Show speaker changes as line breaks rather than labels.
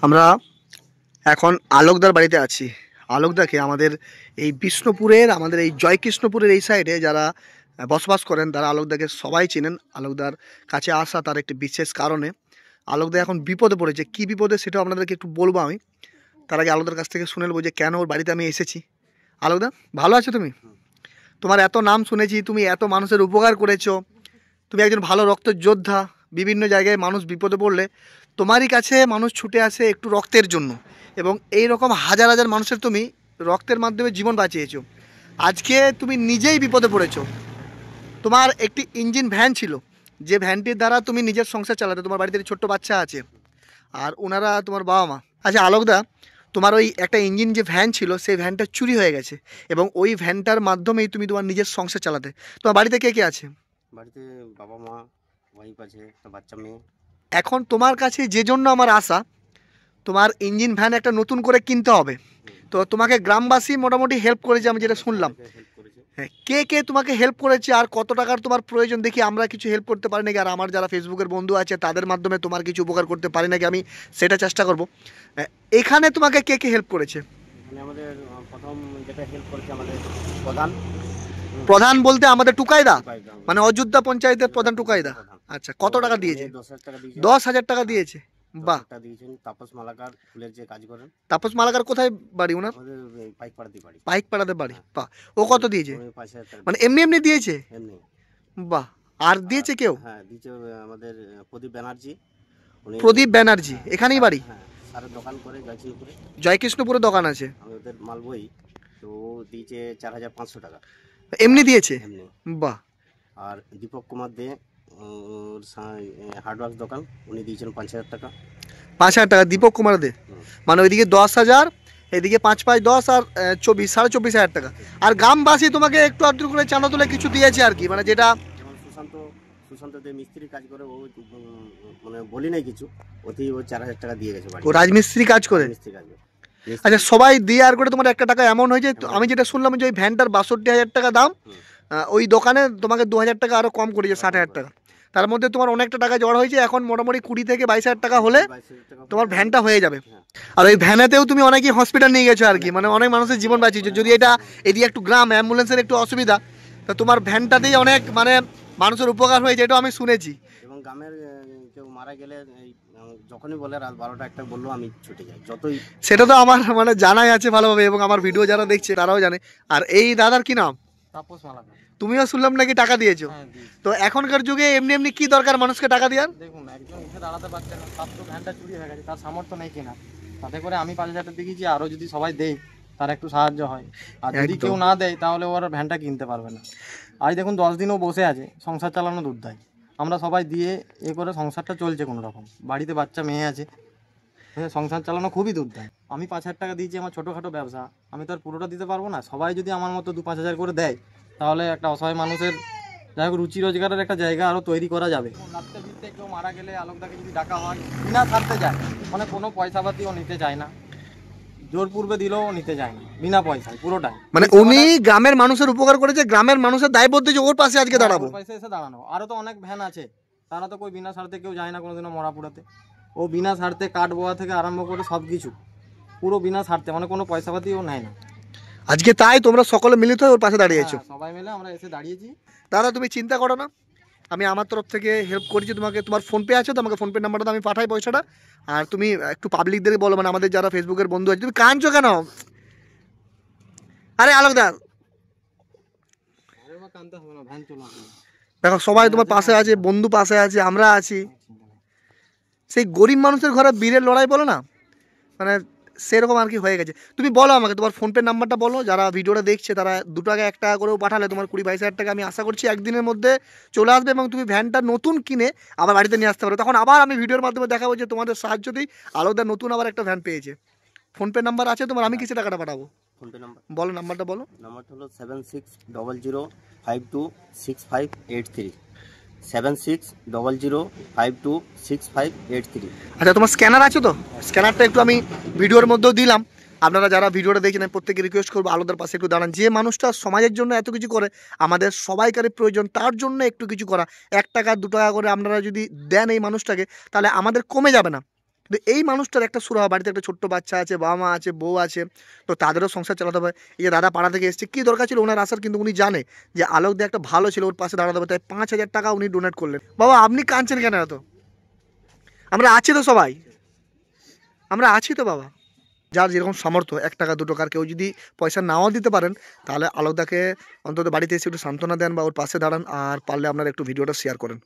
আমরা এখন আলোকদার বাড়িতে আছি। আলোকদাকে আমাদের এই বিষ্ণুপুরের, আমাদের এই জয়কৃষ্ণপুরের এই সাইডে যারা বসবাস করেন তারা আলোকদাকে সবাই চেনেন। আলোকদার কাছে আসা তার একটি বিশেষ কারণে। আলোকদা এখন বিপদে পড়েছে, কি বিপদে সেটাও আপনাদেরকে একটু বলবো আমি। তার আগে আলোকদার কাছ থেকে শুনে নেবো যে কেন ওর বাড়িতে আমি এসেছি। আলোকদা, ভালো আছো তুমি? তোমার এত নাম শুনেছি, তুমি এত মানুষের উপকার করেছো, তুমি একজন ভালো রক্তের যোদ্ধা। বিভিন্ন জায়গায় মানুষ বিপদে পড়লে তোমারই কাছে মানুষ ছুটে আসে একটু রক্তের জন্য, এবং এই রকম হাজার হাজার মানুষের তুমি রক্তের মাধ্যমে জীবন বাঁচিয়েছো। আজকে তুমি নিজেই বিপদে পড়েছো। তোমার একটি ইঞ্জিন ভ্যান ছিল, যে ভ্যানটির দ্বারা তুমি নিজের সংসার চালাতে, তোমার বাড়িতে ছোট্ট বাচ্চা আছে আর ওনারা তোমার বাবা মা। আচ্ছা আলোকদা, তোমার ওই একটা ইঞ্জিন যে ভ্যান ছিল সেই ভ্যানটা চুরি হয়ে গেছে, এবং ওই ভ্যানটার মাধ্যমেই তুমি তোমার নিজের সংসার চালাতে। তোমার বাড়িতে কে কে আছে?
বাড়িতে বাবা মা, ওয়াইফ আছে, একটা বাচ্চা মেয়ে।
এখন তোমার কাছে যে জন্য আমার আশা, তোমার ইঞ্জিন ভ্যান একটা নতুন করে কিনতে হবে। তো তোমাকে গ্রামবাসী মোটামুটি হেল্প করেছে, আমি যেটা শুনলাম।
হেল্প করেছে।
হ্যাঁ, কে কে তোমাকে হেল্প করেছে আর কত টাকার তোমার প্রয়োজন, দেখি আমরা কিছু হেল্প করতে পারি নাকি, আর আমার যারা ফেসবুকের বন্ধু আছে তাদের মাধ্যমে তোমার কিছু উপকার করতে পারি নাকি, আমি সেটা চেষ্টা করব। এখানে তোমাকে কে কে হেল্প করেছে?
এখানে আমাদের প্রথম যেটা হেল্প করেছে আমাদের প্রধান।
প্রধান বলতে আমাদের টুকাইদা,
টুকাইদা।
মানে অযোধ্যা পঞ্চায়েতের প্রধান টুকাইদা।
প্রধান।
আচ্ছা, কত টাকা দিয়েছে?
10,000 টাকা দিয়েছে।
10,000 টাকা দিয়েছে। বাহ।
10,000 টাকা দিয়েছেন। তাপস মালাকার ফুলের যে কাজ করেন।
তাপস মালাকার কোথায় বাড়ি ওনার?
আমাদের এই পাইকপাড়াতে বাড়ি।
পাইকপাড়াতে বাড়ি।
হ্যাঁ।
বাহ। ও কত দিয়েছে?
উনি 5,000 টাকা
মানে এমনি এমনি দিয়েছে?
এমনি।
বাহ। আর দিয়েছে কেউ?
হ্যাঁ, দিয়েছে আমাদের প্রদীপ ব্যানার্জি। উনি
প্রদীপ ব্যানার্জি এখানেই বাড়ি?
হ্যাঁ, সারের দোকান করে জয়কৃষ্ণপুরে।
জয়কৃষ্ণপুরে দোকান আছে।
আমাদের মালবই। তো ও দিয়েছে 4,500 টাকা
এমনি দিয়েছে?
এমনি।
বাহ।
আর দীপক কুমার দে, ওর হার্ডওয়ার্ক দোকান, উনি দিয়েছেন 5,000 টাকা।
5,000 টাকা দীপক কুমার দে। মানে ওইদিকে 10,000, এদিকে 5 5 10 আর 24, 24,500 টাকা। আর গ্রামবাসী তোমাকে একটু আধটু করে চাঁদা তুলে কিছু দিয়েছে আর কি, মানে যেটা
যেমন সুশান্ত দে মিস্ত্রি কাজ করে, ও মানে বলি নাই কিছু, ওতেই ও 4,000 টাকা দিয়ে গেছে বাড়ি।
ও রাজমিস্ত্রি কাজ করে?
মিস্ত্রি কাজ করে।
আচ্ছা, সবাই দিয়ে আর করে তোমার একটা টাকা এমন হয়েছে। আমি যেটা শুনলাম যে ওই ভ্যানটার 62,000 টাকা দাম, ওই দোকানে তোমাকে 2,000 টাকা আরও কম করেছে, 60,000 টাকা। তার মধ্যে তোমার অনেকটা টাকা জড় হয়েছে। এখন মোটামুটি 20 থেকে 22,000 টাকা হলে
22,000 টাকা
তোমার ভ্যানটা হয়ে যাবে।
হ্যাঁ।
আর ওই ভ্যানেতেও তুমি অনেকই হসপিটাল নিয়ে গেছো আর কি, মানে অনেক মানুষের জীবন বাঁচিয়েছো। যদি এটা এদিকে একটু গ্রাম, অ্যাম্বুলেন্সের একটু অসুবিধা, তা তোমার ভ্যানটাতেই অনেক মানে মানুষের উপকার হয়েছে, এটাও আমি শুনেছি।
এবং গ্রামের কেউ মারা গেলে এই যখনই বলে রাত 12টা একটা বললো, আমি ছুটে যাই যতই।
সেটা তো আমার মানে জানাই আছে ভালোভাবে, এবং আমার ভিডিও যারা দেখছে তারাও জানে। আর এই দাদার কি নাম?
তাপস মালাকার।
তুমিও শুনলাম নাকি টাকা দিয়েছো?
হ্যাঁ।
তো এখনকার যুগে এমনি এমনি কি দরকার মানুষকে টাকা দেওয়ার?
দেখুন, একজন উঠে দাঁড়াতে পারছে না, তার তো ভ্যানটা চুরি হয়ে গেছে, তার সামর্থ্য নেই কেনা। তাতে করে আমি 5,000 টাকা দিয়েছি, আরও যদি সবাই দেয় তার একটু সাহায্য হয়। আর যদি
একদম।
কেউ না দেয় তাহলে ওর ভ্যানটা কিনতে পারবে না। আজ দেখুন 10 দিনও বসে আছে, সংসার চালানো দুর্দায়। আমরা সবাই দিয়ে করে সংসারটা চলছে কোনো রকম। বাড়িতে বাচ্চা মেয়ে আছে, সংসার চালানো খুবই দুর্দায়। আমি 5,000 টাকা দিয়েছি, আমার ছোটোখাটো ব্যবসা, আমি তো আর পুরোটা দিতে পারবো না। সবাই যদি আমার মতো 2-5,000 করে দেয় তাহলে একটা অসহায় মানুষের যাই হোক রুচি রোজগারের একটা জায়গা আরও তৈরি করা যাবে। রাত্রে ভিত্তে কেউ মারা গেলে আলোকদাকে যদি ডাকা হয়, বিনা ছাড়তে যায়, মানে কোনো পয়সাপাতিও নিতে চায় না, জোর পূর্বে দিলেও নিতে চায় না, বিনা পয়সায় পুরোটাই।
মানে উনি গ্রামের মানুষের উপকার করেছে, গ্রামের মানুষের দায়বদ্ধ যে ওর পাশে আজকে দাঁড়াবো।
পয়সা এসে দাঁড়ানো। আরও তো অনেক ভ্যান আছে, তারা তো কই বিনা স্বার্থে কেউ যায় না কোনোদিনও মরা পুরাতে। ও বিনা স্বার্থে কাঠ বোয়া থেকে আরম্ভ করে সব কিছু পুরো বিনা স্বার্থে, মানে কোনো পয়সাপাতিও নেয় না।
আজকে তাই তোমরা সকলে মিলিত হয়ে ওর পাশে দাঁড়িয়েছো।
সবাই মিলে আমরা এসে দাঁড়িয়েছি।
দাদা তুমি চিন্তা করো না, আমি আমার তরফ থেকে হেল্প করেছি তোমাকে। তোমার ফোনপে আছে তো? আমাকে ফোনপে নাম্বারটা আমি পাঠাই পয়সাটা। আর তুমি একটু পাবলিকদেরকে বলো, মানে আমাদের যারা ফেসবুকের বন্ধু আছে। তুমি কাঁদছো কেন? আরে আলোকদা, দেখো সবাই তোমার পাশে আছে, বন্ধু পাশে আছে, আমরা আছি। সেই গরিব মানুষের ঘরে বীরের লড়াই বলো না, মানে সেরকম আর কি হয়ে গেছে। তুমি বলো আমাকে তোমার ফোনপে নাম্বারটা বলো, যারা ভিডিওটা দেখছে তারা 2 টাকা 1 টাকা করেও পাঠালে তোমার 20-22 হাজার টাকা আমি আশা করছি একদিনের মধ্যে চলে আসবে, এবং তুমি ভ্যানটা নতুন কিনে আবার বাড়িতে নিয়ে আসতে পারো। তখন আবার আমি ভিডিওর মাধ্যমে দেখাবো যে তোমাদের সাহায্যতেই আলাদা নতুন আবার একটা ভ্যান পেয়েছে। ফোনপে নাম্বার আছে তোমার? আমি কিসে টাকাটা পাঠাবো?
ফোনপে নাম্বার
বলো, নাম্বারটা বলো।
নাম্বারটা হলো 7600526583, 7600526583।
আচ্ছা, তোমার স্ক্যানার আছে তো? স্ক্যানারটা একটু আমি ভিডিওর মধ্যেও দিলাম। আপনারা যারা ভিডিওটা দেখছেন প্রত্যেকে রিকোয়েস্ট করবো আলোদার পাশে একটু দাঁড়ান। যে মানুষটা সমাজের জন্য এত কিছু করে, আমাদের সবাইকারই প্রয়োজন তার জন্য একটু কিছু করা। 1 টাকা 2 টাকা করে আপনারা যদি দেন এই মানুষটাকে, তাহলে আমাদের কমে যাবে না। কিন্তু এই মানুষটার একটা সুরাহা, বাড়িতে একটা ছোট্ট বাচ্চা আছে, বাবা মা আছে, বউ আছে, তো তাদেরও সংসার চালাতে হবে। এই যে দাদা পাড়া থেকে এসছে, কী দরকার ছিল ওনার আসার, কিন্তু উনি জানে যে আলোক দা একটা ভালো ছিল, ওর পাশে দাঁড়াতে হবে, তাই 5,000 টাকা উনি ডোনেট করলেন। বাবা আপনি কাঁদছেন কেন এত? আমরা আছি তো সবাই, আমরা আছি তো বাবা। যার যেরকম সামর্থ্য, 1 টাকা 2 টাকার, কেউ যদি পয়সা নাও দিতে পারেন, তাহলে আলোকদাকে অন্তত বাড়িতে এসে একটু সান্ত্বনা দেন বা ওর পাশে দাঁড়ান, আর পারলে আপনারা একটু ভিডিওটা শেয়ার করেন।